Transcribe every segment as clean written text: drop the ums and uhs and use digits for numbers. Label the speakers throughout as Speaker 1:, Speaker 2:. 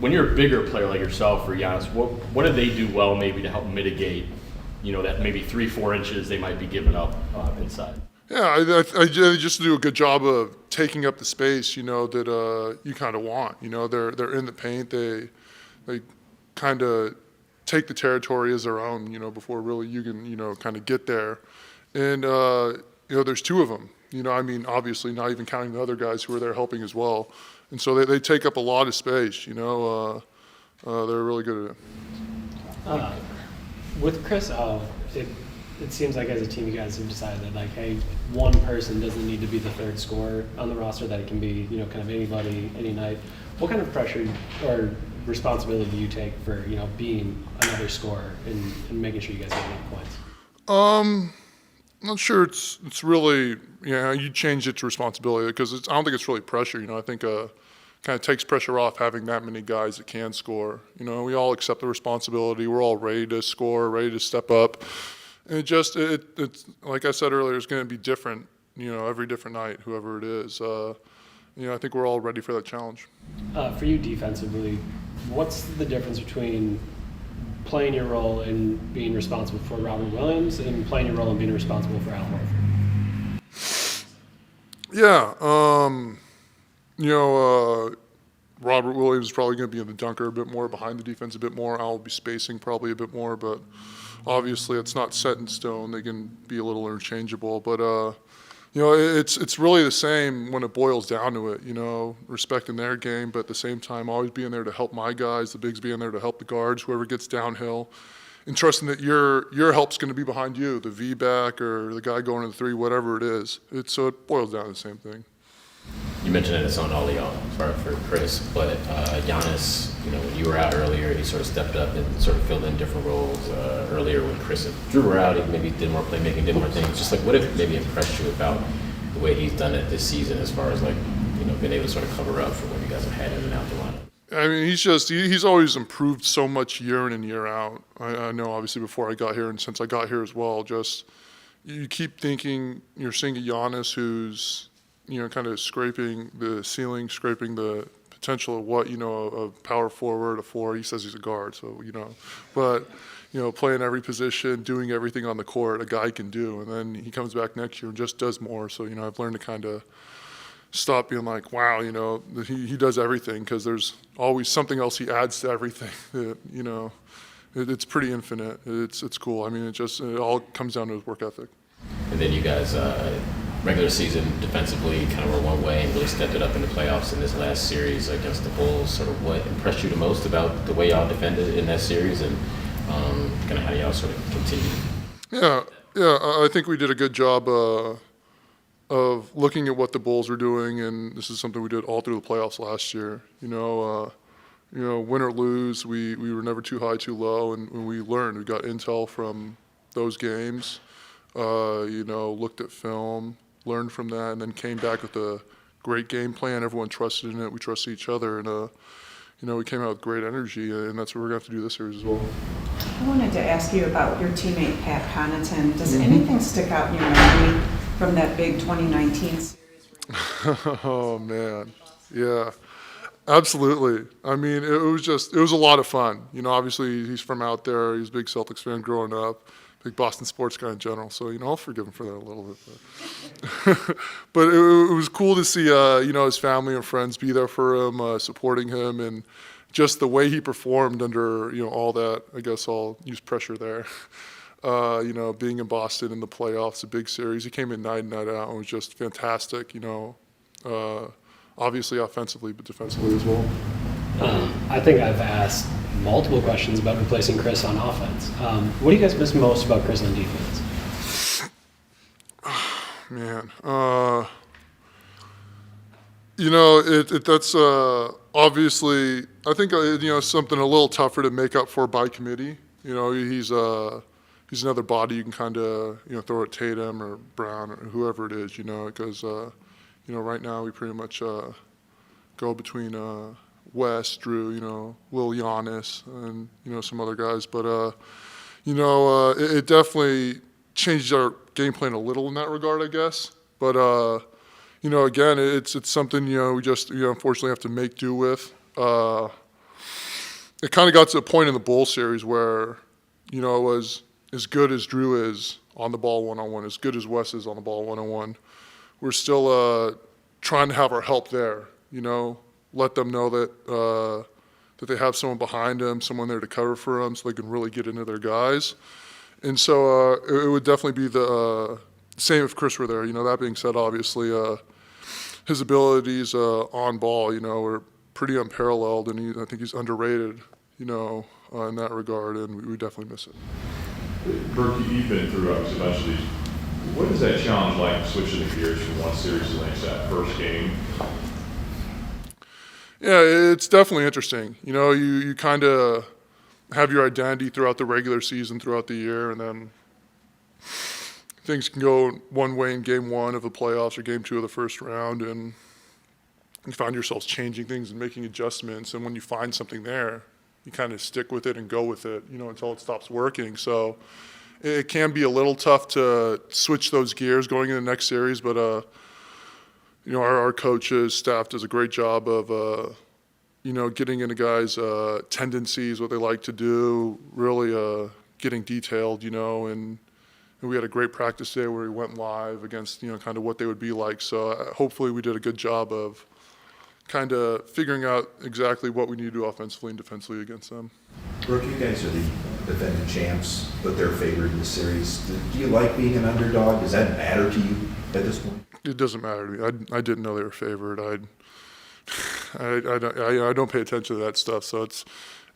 Speaker 1: when you're a bigger player like yourself or Giannis, what do they do well maybe to help mitigate, that maybe 3-4 inches they might be giving up inside?
Speaker 2: Yeah, I just do a good job of taking up the space, that you kind of want. They're in the paint. They kind of take the territory as their own, before really you can, kind of get there. And, there's two of them. Obviously not even counting the other guys who are there helping as well. And so they take up a lot of space, they're really good at it.
Speaker 3: With Chris out, it seems like as a team you guys have decided that, like, hey, one person doesn't need to be the third scorer on the roster, that it can be, kind of anybody, any night. What kind of pressure or responsibility do you take for, being another scorer and making sure you guys get enough points?
Speaker 2: I'm not sure it's really, you change it to responsibility because I don't think it's really pressure. I think kind of takes pressure off having that many guys that can score. We all accept the responsibility. We're all ready to score, ready to step up. And it's like I said earlier, it's going to be different, every different night, whoever it is. I think we're all ready for that challenge.
Speaker 3: For you defensively, what's the difference between playing your role and being responsible for Robert Williams and playing your role and being responsible for Al Horford?
Speaker 2: Yeah, Robert Williams is probably going to be in the dunker a bit more, behind the defense a bit more. Al will be spacing probably a bit more, but obviously it's not set in stone. They can be a little interchangeable, but it's really the same when it boils down to it. Respecting their game, but at the same time always being there to help my guys, the bigs being there to help the guards, whoever gets downhill, and trusting that your help's going to be behind you, the V-back or the guy going to the three, whatever it is. So it boils down to the same thing.
Speaker 4: You mentioned that it's on all y'all for Chris, but Giannis, when you were out earlier, he sort of stepped up and sort of filled in different roles. Earlier when Chris and Drew were out, he maybe did more playmaking, did more things. Just like, what have maybe impressed you about the way he's done it this season, as far as being able to sort of cover up for when you guys have had in and out the lineup?
Speaker 2: He's always improved so much year in and year out. I know obviously before I got here and since I got here as well, just you keep thinking you're seeing a Giannis who's kind of scraping the ceiling, scraping the potential of what, a power forward, a four. He says he's a guard, so, but, playing every position, doing everything on the court a guy can do. And then he comes back next year and just does more. So, I've learned to kind of stop being like, wow, he does everything, because there's always something else he adds to everything that, it's pretty infinite. It's cool. It all comes down to his work ethic.
Speaker 4: And then you guys, regular season defensively kind of were one way and really stepped it up in the playoffs in this last series against the Bulls. Sort of what impressed you the most about the way y'all defended in that series, and kind of how y'all sort of continue?
Speaker 2: Yeah, I think we did a good job of looking at what the Bulls were doing, and this is something we did all through the playoffs last year. Win or lose, we were never too high, too low, and we learned. We got intel from those games. Looked at film, learned from that, and then came back with a great game plan. Everyone trusted in it. We trusted each other, and we came out with great energy, and that's what we're going to have to do this series as well.
Speaker 5: I wanted to ask you about your teammate Pat Connaughton. Does anything stick out in your memory from that big 2019 series?
Speaker 2: Oh man, yeah, absolutely. It was a lot of fun. Obviously he's from out there. He's a big Celtics fan growing up. Big Boston sports guy in general, so I'll forgive him for that a little bit. But it was cool to see his family and friends be there for him, supporting him, and just the way he performed under all that. I guess I'll use pressure there. Being in Boston in the playoffs, a big series. He came in night and night out and was just fantastic. Obviously offensively, but defensively as well.
Speaker 3: I think I've asked multiple questions about replacing Chris on offense. What do you guys miss most about Chris on defense?
Speaker 2: Man, that's obviously, I think something a little tougher to make up for by committee. He's another body you can kind of throw at Tatum or Brown or whoever it is. Because right now we pretty much go between West, Drew, Will, Giannis, and some other guys. But it definitely changed our game plan a little in that regard, I guess. But again, it's something we just unfortunately have to make do with. it kind of got to a point in the Bull series where, it was as good as Drew is on the ball one-on-one, as good as Wes is on the ball one-on-one. We're still trying to have our help there, let them know that that they have someone behind them, someone there to cover for them so they can really get into their guys. And so it would definitely be the same if Chris were there. That being said, obviously, his abilities on ball, are pretty unparalleled, and I think he's underrated, in that regard, and we definitely miss it.
Speaker 6: Brook, you've been through obviously a bunch of these. What is that challenge like, switching the gears from one series to the next, that first game?
Speaker 2: Yeah, it's definitely interesting. You kind of have your identity throughout the regular season, throughout the year, and then things can go one way in game one of the playoffs or game two of the first round, and you find yourselves changing things and making adjustments. And when you find something there, you kind of stick with it and go with it, until it stops working. So it can be a little tough to switch those gears going into the next series, but our coaches, staff does a great job of getting into guys' tendencies, what they like to do, really getting detailed, and we had a great practice day where we went live against, kind of what they would be like. So hopefully we did a good job of kind of figuring out exactly what we need to do offensively and defensively against them.
Speaker 7: Brook, you guys are the defending champs, but they're favored in the series. Do you like being an underdog? Does that matter to you at this point?
Speaker 2: It doesn't matter to me. I didn't know they were favored. I don't pay attention to that stuff, so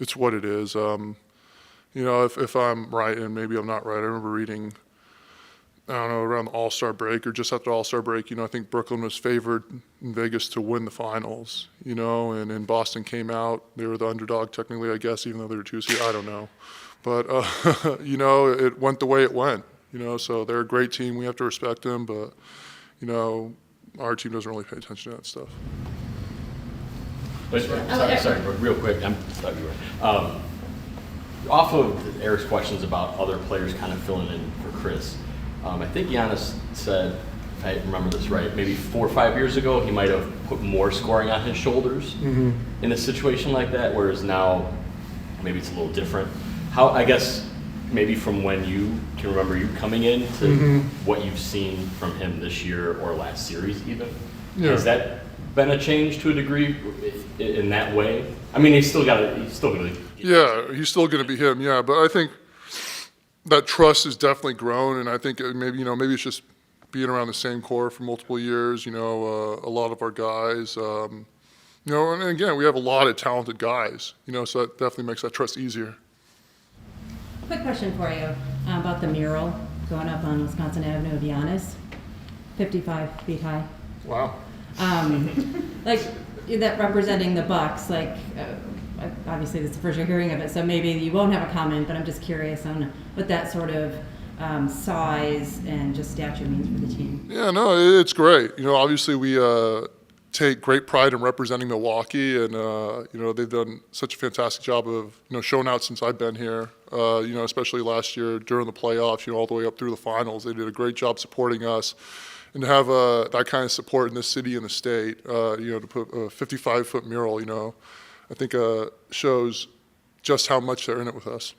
Speaker 2: it's what it is. If I'm right and maybe I'm not right, I remember reading, I don't know, around the All-Star break or just after All-Star break, I think Brooklyn was favored in Vegas to win the finals, and Boston came out. They were the underdog technically, I guess, even though they were 2 seed. I don't know. But, it went the way it went, so they're a great team. We have to respect them, but, our team doesn't really pay attention to that stuff.
Speaker 1: But, sorry, real quick, I thought you were. Off of Eric's questions about other players kind of filling in for Chris, I think Giannis said, if I remember this right, maybe 4 or 5 years ago, he might have put more scoring on his shoulders in a situation like that, whereas now maybe it's a little different. How, I guess, maybe from when you can remember you coming in to what you've seen from him this year or last series even, has that been a change to a degree in that way? I mean, he's still going to.
Speaker 2: Yeah, he's still going to be him. Yeah, but I think that trust has definitely grown, and I think maybe it's just being around the same core for multiple years. A lot of our guys. And again, we have a lot of talented guys. So that definitely makes that trust easier.
Speaker 8: Quick question for you about the mural going up on Wisconsin Avenue of Giannis, 55 feet high.
Speaker 2: Wow.
Speaker 8: Like that representing the Bucks, obviously this is the first you're hearing of it, so maybe you won't have a comment, but I'm just curious on what that sort of size and just stature means for the team.
Speaker 2: Yeah, no, it's great. Obviously we take great pride in representing Milwaukee, and they've done such a fantastic job of showing out since I've been here. Especially last year during the playoffs, all the way up through the finals, they did a great job supporting us. And to have that kind of support in this city and the state, to put a 55-foot mural, I think shows just how much they're in it with us.